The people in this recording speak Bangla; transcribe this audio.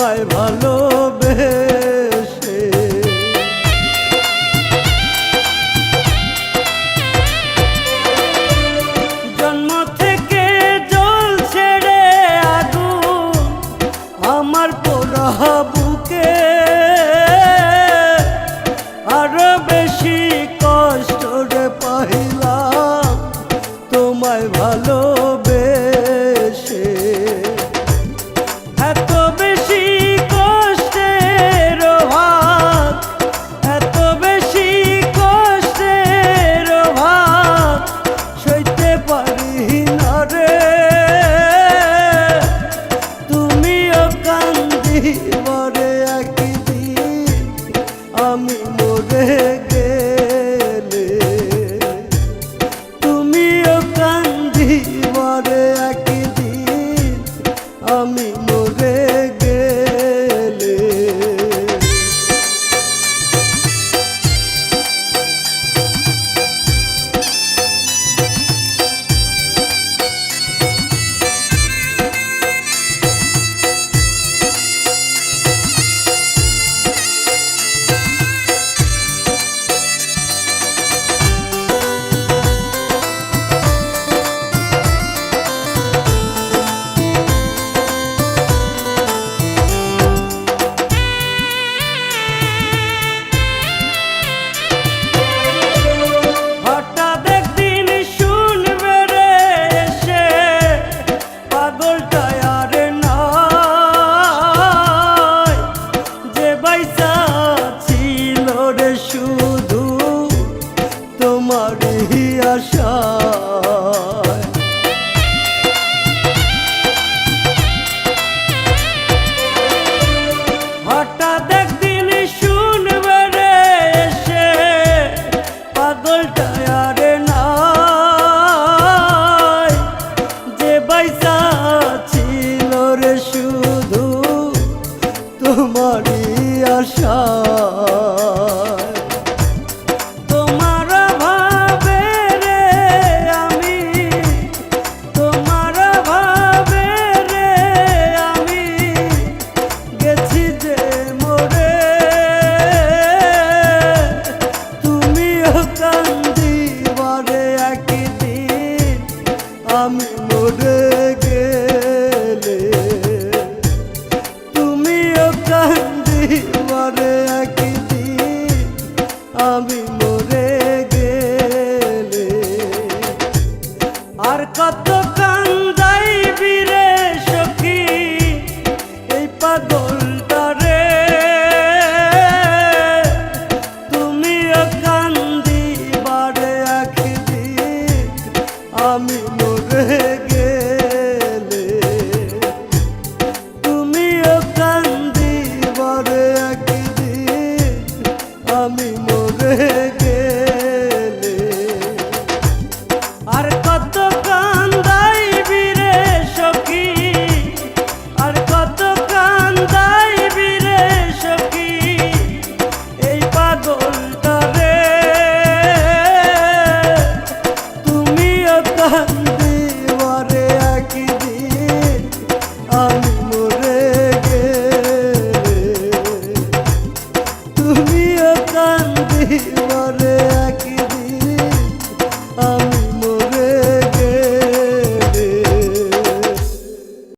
তোমায় ভালোবেসে। জন্ম থেকে জ্বলছে রে আগুন আমার পোড়া বুকে, আরো বেশি কষ্ট রে পাইলাম তোমায় ভালোবেসে। এত বেশি কষ্টের ভাগ, এত বেশি কষ্টের ভাগ সইতে পারি না রে। তুমিও কান্দিবারে একদিন আমি মরে গেলে, তুমিও কান্দিবারে একদিন আমি মরে গেলে। শুধু তোমারই আশায় হঠাৎ একদিন শুনবে রে এসে পাগলটা আর নাই, যে বাইসা ছিল রে শুধু তোমারই আশায়। আমি মরে গেলে তুমিও কান্দিবারে